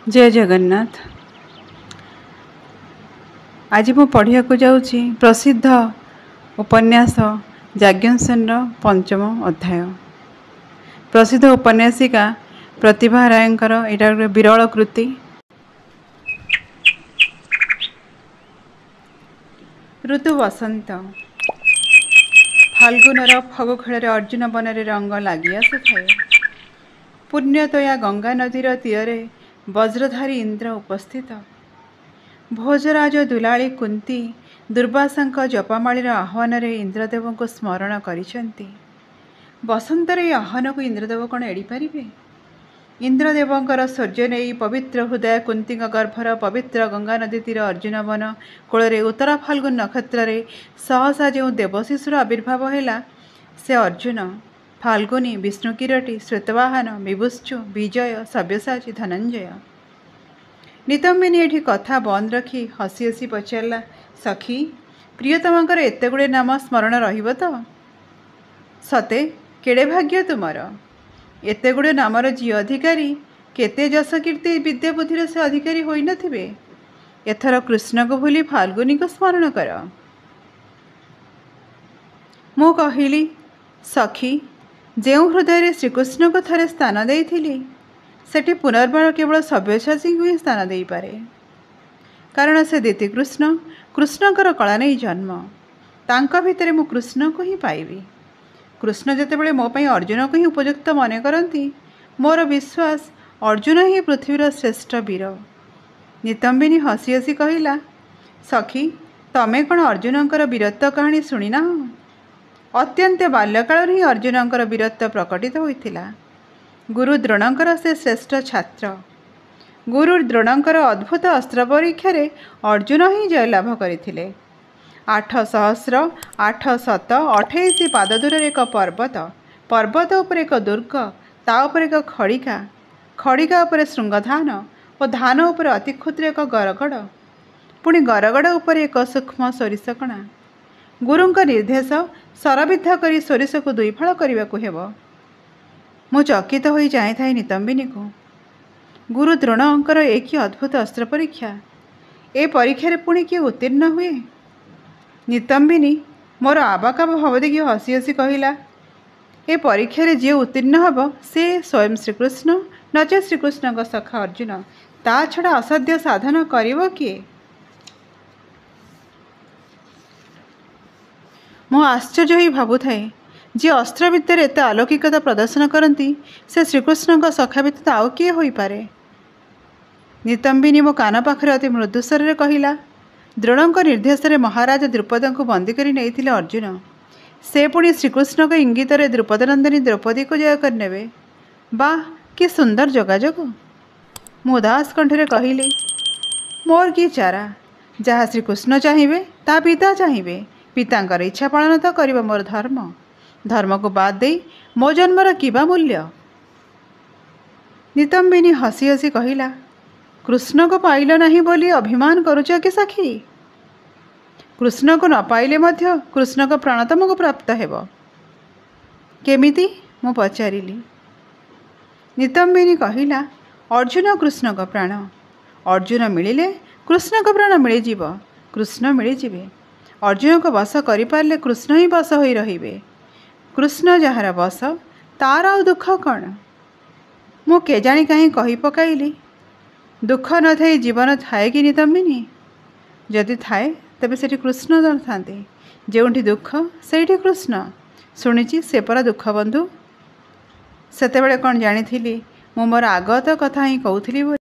जय जगन्नाथ। आज मु पढ़िया को जाऊँगी प्रसिद्ध उपन्यास याज्ञसेनर पंचम अध्याय। प्रसिद्ध उपन्यासिका प्रतिभा रायंकर एटा गोटे विरल कृति। ऋतु वसंत। फाल्गुनर फगु खेल अर्जुन बन रंग लगी आसुए। पुण्यतया गंगा नदीर तीरे वज्रधारी इंद्र उपस्थित। भोजराज दुलाली कुंती दुर्वासा जपमाळीर आह्वान इंद्रदेव को स्मरण करिसेंती। बसंतर ए आह्वान को इंद्रदेव कौन एड़ी पारिबे? इंद्रदेवंकर शौर्य नहीं पवित्र हृदय कुंती गर्भर पवित्र गंगा नदी तीर अर्जुन वन कूल उत्तर फाल्गुन नक्षत्र सहसा जो देवशिशुर आविर्भाव है से अर्जुन फाल्गुनी विष्णुकिरटी श्वेतवाहन विभुश्चु विजय सव्यसाची धनंजय। नितंबिनी एठी कथा बंद रखी हसी हसी पचारा, सखी प्रियतमांकर एते गुड़े नाम स्मरण रहिबो तो? सते केड़े भाग्य तुमर, एते गुड़े नामर जी अधिकारी केते जस कीर्ति विद्या बुद्धि से अधिकारी होई नथिबे। एथर कृष्ण को भूली फाल्गुनी को स्मरण कर। मु कहिली, सखी जो हृदय श्रीकृष्ण को थरे स्थान देइथिली सेठी पुनर्बार केवल सव्यसाची को ही स्थान दे पारे। कारण से दीति कृष्ण कृष्णकर कला नहीं जन्म, तांका भितरे मु कृष्ण को ही पाइबी। कृष्ण जेतेबेले मो पई अर्जुन को ही उपयुक्त मने करती, मोर विश्वास अर्जुन ही पृथ्वीर श्रेष्ठ वीर। नितंबिनी हसी हसी कहिला, सखी तमे कौन अर्जुनकर वीरत्व कहानी शुणिना? अत्यंत बाल्यकाल ही अर्जुनकर वीरत्व प्रकटित होइथिला। गुरु द्रोणंकर से श्रेष्ठ छात्र। गुरु द्रोणंकर अद्भुत अस्त्र परीक्षा अर्जुन ही जयलाभ करथिले। 8 सहस्र 8 शत 28 पाद दूर एक पर्वत, पर्वत उपर एक दुर्ग, ता उपर एक खड़िका, खड़िका उपर श्रृंगधान और धान उपर अति क्षुद्र एक गरगड़, पुणी गरगड़ उपर एक सूक्ष्म सोरिषकणा। गुरुंक निर्देश सरबिद्ध करी सोरिष को दुई फाड़ करने को हेब। मु चकित हो जाए था नितंबिनी को। गुरु द्रोणंकर एक अद्भुत अस्त्र परीक्षा, ए परीक्षा पुणी किए उत्तीर्ण हुए? नितंबिनी मोर आबाकाब भाव देखी हसी हसी कहिला, ए परीक्षा जी उत्तीर्ण हम से स्वयं श्रीकृष्ण नचे श्रीकृष्ण का सखा अर्जुन, ता छड़ा असाध्य साधन करिवो किए? मु आश्चर्य ही भावुए जी अस्त्र भितर एत अलौकिकता प्रदर्शन करती से श्रीकृष्ण का सखा व्यतीत आउ किए हो पारे? नितंबिनी मो कान पाखरे अति मृदुस्वर में कहिला, द्रोणों निर्देश में महाराज द्रुपद को बंदी कर नहीं अर्जुन, से पुणी श्रीकृष्ण को इंगित द्रुपद नंदिनी द्रौपदी को जय करने। वाह कि सुंदर जोगाजोग। मु उदास कंठरे कहली, मोर कि चारा, जहाँ श्रीकृष्ण चाहिए ता पिता चाहिए, पितांकर इच्छा पालन तो करवा मोर धर्म। धर्म को बाद दे मो जन्मर किबा मूल्य? नितंबिनी हसी हसी कहिला, कृष्ण को पाइल नहीं बोली अभिमान करुच कि सखी? कृष्ण को न पाइले मध्य कृष्ण को प्राण तुमको प्राप्त हेब केमिति? मु पचारिली। नितंबिनी कहिला, अर्जुन कृष्ण को प्राण, अर्जुन मिलिले कृष्ण को प्राण मिल जीव, कृष्ण मिल जीवे। अर्जुन को बस करिपारले कृष्ण ही बस होई रहिबे। कृष्ण जहार बस तार आ दुख कौन? मु केजाणी कहीं कही पकाइली, दुख न थाई जीवन थाए कि नितंबिनी? जदि थाए तेबे सेठी कृष्ण न थांते, जेउठी दुख सेठी कृष्ण। शुणिची से परा दुख बंधु। सेतेबेले कौन जानी मु मोर आगत कथा ही कहूली।